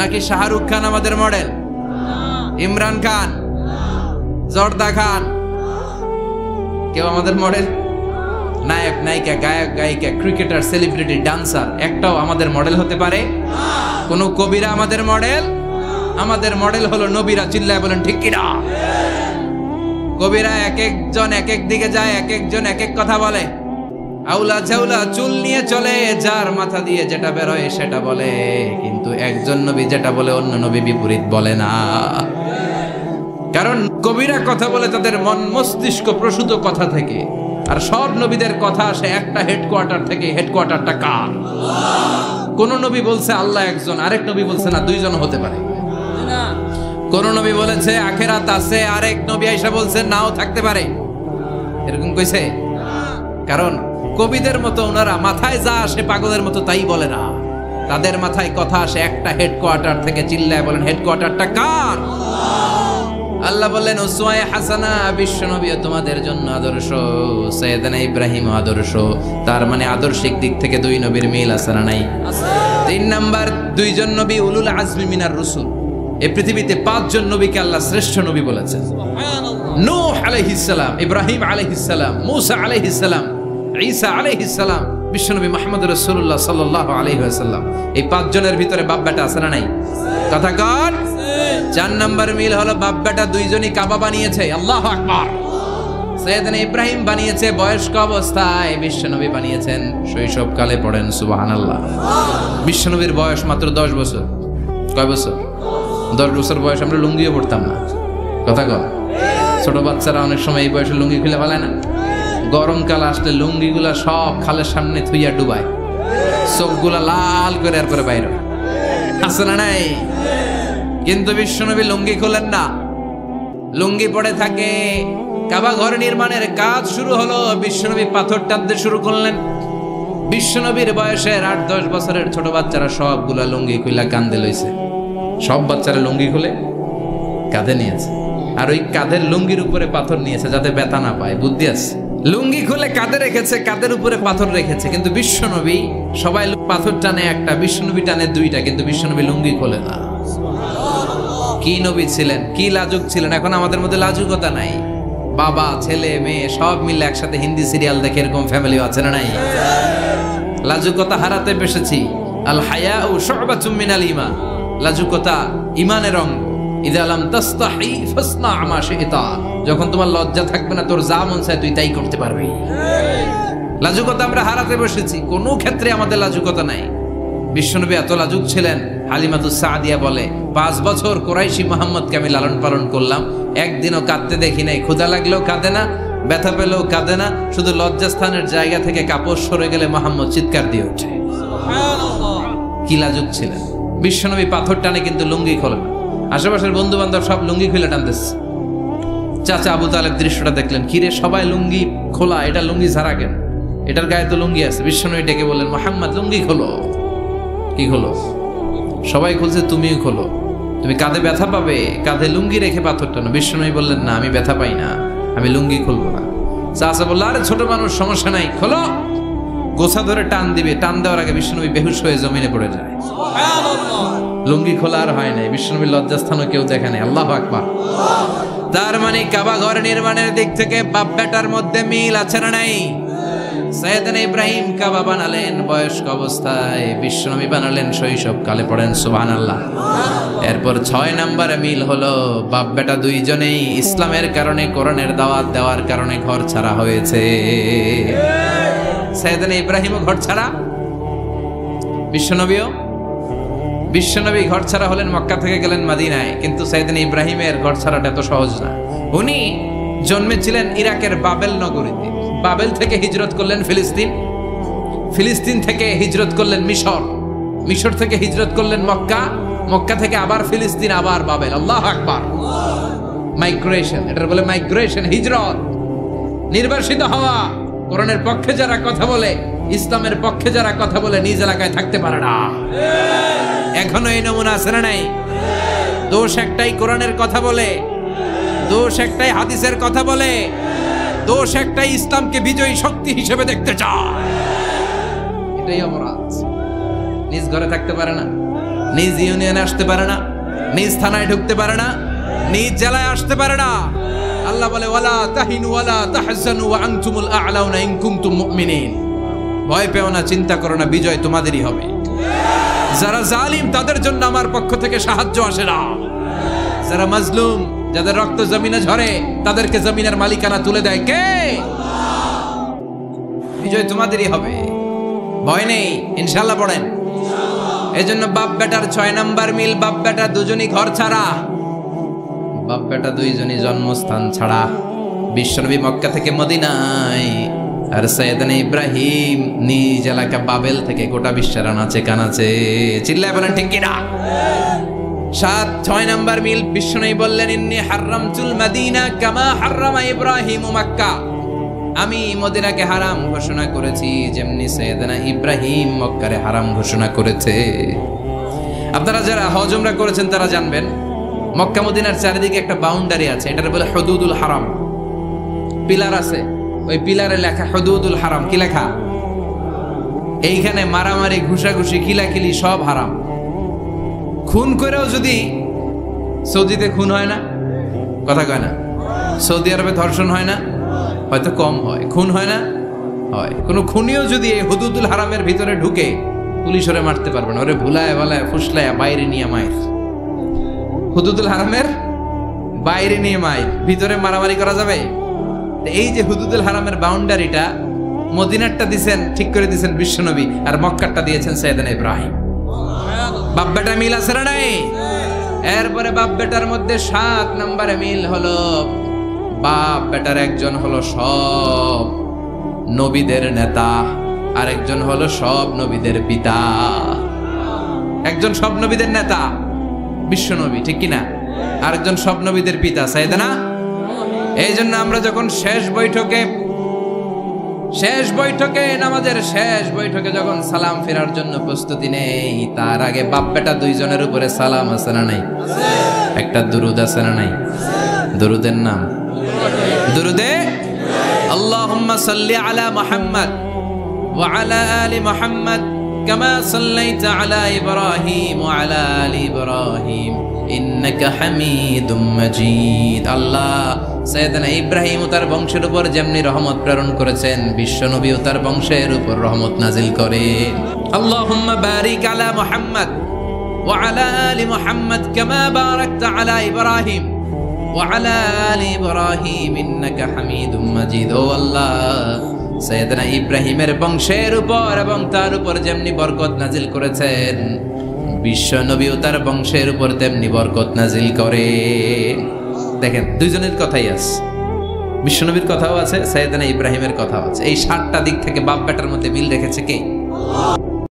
নাকি শাহরুখ খান আমাদের মডেল? ইমরান খান, জর্দা খান, কেউ আমাদের মডেল? নায়ক নায়িকা, গায়ক গায়িকা, ক্রিকেটার, সেলিব্রিটি, ডান্সার একটাও আমাদের মডেল হতে পারে? কোন কবিরা আমাদের মডেল? আমাদের মডেল হলো নবীরা। চিল্লায় বলেন ঠিক কিনা? কবিরা এক একজন এক এক দিকে যায়, এক একজন এক এক কথা বলে। আউলা ঝাউলা চুল নিয়ে চলে, যার মাথা দিয়ে যেটা বেরোয় সেটা বলে, কিন্তু একজন নবী যেটা বলে অন্য নবী বিপরীত বলে না। কারণ কবিরা কথা বলে তাদের মন মস্তিষ্ক প্রসূত কথা থেকে, আর সব নবীদের কথা আসে একটা হেডকোয়ার্টার থেকে। হেডকোয়ার্টারটা কার? কোন নবী বলছে আল্লাহ একজন, আরেক নবী বলছে না 2 জন হতে পারে। কোন নবী বলেছে আখিরাত আছে, আরেক নবী আয়েশা বলছে নাও থাকতে পারে। এরকম কইছে? কারণ কবিদের মতো ওনারা মাথায় যা আসে পাগলের মতো তাই বলে না। তাদের মাথায় কথা আসে একটা হেডকোয়ার্টার থেকে। চিল্লায় বলেন হেডকোয়ার্টারটা কার? আল্লাহ বললেন উসওয়ায়ে হাসানা, বিশ্বনবী তোমাদের জন্য আদর্শ, সাইয়েদনা ইব্রাহিম আদর্শ। তার মানে আদর্শিক দিক থেকে 2 নবীর মিল আছে না নাই? 3 নাম্বার, 2 জন নবী উলুল আজমি মিনার রাসূল। এই পৃথিবীতে 5 জন নবীকে আল্লাহ শ্রেষ্ঠ নবী বলেছেন। নূহ আলাইহিস সালাম, ইব্রাহিম আলাইহিস সালাম, মূসা আলাইহিস সালাম, ঈসা আলাইহিস সালাম, বিশ্বনবী মুহাম্মদ রাসূলুল্লাহ সাল্লাল্লাহু আলাইহি ওয়াসাল্লাম। এই 5 জনের ভিতরে বাপ বেটা আছে না নাই? কথা কন। 4 নাম্বার মিল হলো বাপ বেটা 2 জনই কাবা বানিয়েছে। আল্লাহু আকবার। সাইয়েদনা ইব্রাহিম বানিয়েছে বয়স্ক অবস্থায়, বিশ্বনবী বানিয়েছেন শৈশবকালে। পড়েন সুবহানাল্লাহ। বিশ্বনবীর বয়স মাত্র 10 বছর। কয় বছর? 10 বছর বয়স আমরা লুঙ্গিও পড়তাম না। কথা কন। ছোট বাচ্চারা অনেক সময় এই বয়সে লুঙ্গি খুলে ফেলায় না? গরমকাল আসলে লুঙ্গিগুলা সব খালের সামনে থুইয়া ডুবায়, চোখগুলা লাল করে আর করে বাইরে আছে না নাই? কিন্তু বিশ্বনবী লুঙ্গি খোলেন না, লুঙ্গি পড়ে থাকে। কাবা ঘর নির্মাণের কাজ শুরু হলো, বিশ্বনবী পাথর টানতে শুরু করলেন। বিশ্বনবীর বয়সের 8-10 বছরের ছোট বাচ্চারা সবগুলা লুঙ্গি খুলে কাঁধে লইছে। সব বাচ্চারা লুঙ্গি খুলে কাঁধে নিয়েছে, আর ওই কাঁধের লুঙ্গির উপরে পাথর নিয়েছে যাতে ব্যথা না পায়। বুদ্ধি আছে। লুঙ্গি খুলে কাঁধে রেখেছে, কাঁধের উপরে পাথর রেখেছে। কিন্তু বিশ্বনবী, সবাই পাথর টানে একটা, বিশ্বনবী টানে 2টা, কিন্তু বিশ্বনবী লুঙ্গি খোলে না। কি নবী ছিলেন, কি লাজুক ছিলেন। এখন আমাদের মধ্যে লাজুকতা নাই। বাবা ছেলে মেয়ে সব মিলে একসাথে হিন্দি সিরিয়াল দেখে, এরকম ফ্যামিলি আছে না নাই? লাজুকতা হারাতে বসেছি। আল হায়াউ শু'বাতুম মিনাল ঈমান। লাজুকতা ঈমানের অঙ্গ। ইযা লাম তাস্তাহি ফাসনা মা শি'তা। যখন তোমার লজ্জা থাকবে না, তোর যা মন চায় তুই তাই করতে পারবি। লাজুকতা আমরা হারাতে বসেছি, কোনো ক্ষেত্রে আমাদের লাজুকতা নাই। বিশ্বনবী এত লাজুক ছিলেন, হালিমাতুস সাদিয়া বলে 5 বছর কুরাইশি মুহাম্মদকে আমি লালন পালন করলাম, একদিনও কাঁদতে দেখি নাই। ক্ষুধা লাগলেও কাঁদে না, ব্যথা পেলেও কাঁদে না। শুধু লজ্জাস্থানের জায়গা থেকে কাপড় সরে গেলে মুহাম্মদ চিৎকার দিয়ে ওঠে। কি লাজুক ছিলেন। বিশ্বনবী পাথর টানে কিন্তু লুঙ্গি খোলে না। আশেপাশের বন্ধু বান্ধব সব লুঙ্গি খুলে টানতেছে। চাচা আবু তালেব দৃশ্যটা দেখলেন, কিরে সবাই লুঙ্গি খোলা, এটা লুঙ্গি ছাড়া কেন? এটার গায়ে তো লুঙ্গি আছে। বিশ্বনবী ডেকে বললেন, মুহাম্মদ লুঙ্গি খোলো। কি খোলো? সবাই খুলছে, তুমিও খোলো। তুমি কাঁধে ব্যথা পাবে, কাঁধে লুঙ্গি রেখে পাথর টানো। বিশ্বনবী বললেন, না, আমি ব্যথা পাই না, আমি লুঙ্গি খুলবো না। চাচা বললো, আরে ছোট মানুষ, সমস্যা নাই, খোলো। গোছা ধরে টান দিবে, টান দেওয়ার আগে বিশ্বনবী বেহুশ হয়ে জমিনে পড়ে যায়। লুঙ্গি খোলা আর হয় নাই। বিশ্বনবীর লজ্জাস্থানও কেউ দেখে নাই। আল্লাহু আকবার। তার মানে কাবা ঘর নির্মাণের দিক থেকে বাপ বেটার মধ্যে মিল আছে না নাই? সাইয়েদনা ইব্রাহিম কাবা বানালেন বয়স্ক অবস্থায়, বিশ্বনবী বানালেন শৈশবকালে। পড়েন সুবহানাল্লাহ। এরপর 6 নম্বরে মিল হলো, বাপ বেটা দুইজনেই ইসলামের কারণে, কোরআনের দাওয়াত দেওয়ার কারণে ঘর ছাড়া হয়েছে। সাইয়েদনা ইব্রাহিমও ঘর ছাড়া, বিশ্বনবী ঘর ছাড়া হলেন, মক্কা থেকে গেলেন মদিনায়। কিন্তু সাইয়েদনা ইব্রাহিমের ঘর ছাড়াটা এত সহজ না। উনি জন্মেছিলেন ইরাকের বাবেল নগরীতে। বাবেল থেকে হিজরত করলেন ফিলিস্তিন, ফিলিস্তিন থেকে হিজরত করলেন মিশর, মিশর থেকে হিজরত করলেন মক্কা, মক্কা থেকে আবার ফিলিস্তিন, আবার বাবেল। আল্লাহু আকবার। মাইগ্রেশন, এটার বলে মাইগ্রেশন, হিজরত, নির্বাসিত হওয়া। কোরআনের পক্ষে যারা কথা বলে, ইসলামের পক্ষে যারা কথা বলে, নিজ এলাকায় থাকতে পারে না। এখনো এই নমুনা আছে না নাই? দোষ একটাই, কোরআনের কথা বলে। দোষ একটাই, হাদিসের কথা বলে। দোষ একটাই, ইসলামকে বিজয়ী শক্তি হিসেবে দেখতে চায়। এটাই অপরাধ। নিজ ঘরে থাকতে পারে না, নিজ ইউনিয়নে আসতে পারে না, নিজ থানায় ঢুকতে পারে না, নিজ জেলায় আসতে পারে না। আল্লাহ বলে, ওয়ালা তাহিনু ওয়ালা তাহজানু ওয়া আনতুমুল আ'লাউনা ইন কুনতুম মুমিনিন। ভয় পেও না, চিন্তা করো না, বিজয় তোমাদেরই হবে। যারা জালিম তাদের জন্য আমার পক্ষ থেকে সাহায্য আসে না। যারা মাজলুম, যাদের রক্ত জমিনে ঝরে, তাদেরকে জমিনের মালিকানা তুলে দেয় কে? বিজয় তোমাদেরই হবে, ভয় নেই, ইনশাআল্লাহ। পড়েন। এজন্য বাপ বেটার 6 নাম্বার মিল, বাপ বেটা দুজনই ঘর ছাড়া, বাপ বেটা দুইজনই জন্মস্থান ছাড়া। বিশ্বনবী মক্কা থেকে মদিনায়, আর সাইয়েদনা ইব্রাহিম নিজ এলাকা বাবেল থেকে গোটা বিশ্বের আনাচে কানাচে। চিল্লায় বলেন ঠিক কিনা? 6 নাম্বার মিল, বিশ্বনবী বললেন, ইন্নী হারামতুল মদিনা কামা হারামা ইব্রাহিম মক্কা। আমি মদিনাকে হারাম ঘোষণা করেছি যেমনি সাইয়েদনা ইব্রাহিম মক্কারে হারাম ঘোষণা করেছে। আপনারা যারা হজ উমরা করেছেন তারা জানবেন, মক্কা মদিনার চারিদিকে একটা বাউন্ডারি আছে, এটার বলে হুদুদুল হারাম। পিলার আছে, ওই পিলারে লেখা হুদুদুল হারাম। কি লেখা? এইখানে মারামারি, ঘুষাঘুষি, খিলাখিলি সব হারাম। খুন করেও যদি, সৌদিতে খুন হয় না, কথা কয় না? সৌদি আরবে ধর্ষণ হয় না? হয়তো কম হয়। খুন হয় না? হয়। কোনো খুনিও যদি এই হুদুদুল হারামের ভিতরে ঢুকে, পুলিশ ওরে মারতে পারবে না। ওরে ভুলায় ভালায় ফুসলায় বাইরে নিয়ে মায়ের। হুদুদুল হারামের বাইরে নিয়ে মায়ের, ভিতরে মারামারি করা যাবে? এই যে হুদুদুল হারামের বাউন্ডারিটা, মদিনারটা দিয়েছেন, ঠিক করে দিয়েছেন বিশ্বনবী, আর মক্কারটা দিয়েছেন সাইয়েদনা ইব্রাহিম। বাপ বেটা মিল আছে না নাই? এরপরে বাপ বেটার মধ্যে 7 নম্বরে মিল হলো, বাপ বেটার একজন হলো সব নবীদের নেতা, আর একজন হলো সব নবীদের পিতা। একজন সব নবীদের নেতা বিশ্বনবী, ঠিক কিনা? আরেকজন সব নবীদের পিতা সাইয়েদনা। এই জন্য আমরা যখন শেষ বৈঠকে নামাজের শেষ বৈঠকে যখন সালাম ফেরার জন্য প্রস্তুতি নেই, তার আগে বাপ বেটা দুইজনের উপরে সালাম আছে না নাই? একটা দুরুদ আছে না নাই? দুরুদের নাম দুরুদে আল্লাহুম্মা সাল্লি আলা মুহাম্মদ ওয়া আলা আলি মুহাম্মদ কামা সাল্লাইতা আলা ইব্রাহিম ওয়া আলা আলি ইব্রাহিম ইন্নাকা হামিদুম মাজিদ। আল্লাহ সাইয়েদনা ইব্রাহিম ও তার বংশের উপর যেমনি রহমত প্রেরণ করেছেন, বিশ্বনবী ও তার বংশের উপর রহমত নাজিল করেন। আল্লাহুম্মা বারিক আলা মুহাম্মদ ওয়া আলা আলি মুহাম্মদ কামা বারাকতা আলা ইব্রাহিম ওয়া আলা আলি ইব্রাহিম ইন্নাকা হামিদুম মাজিদ। ও আল্লাহ, সাইয়েদনা ইব্রাহিমের বংশের উপর এবং তার উপর যেমনি বরকত নাজিল করেছেন, বিশ্বনবী ও তার বংশের উপর তেমনি বরকত নাজিল করে। দেখেন, দুইজনের কথাই আছে, বিশ্বনবীর কথাও আছে, সাইয়েদনা ইব্রাহিমের কথাও আছে। এই 7টা দিক থেকে বাপ বেটার মধ্যে মিল রেখেছে কে?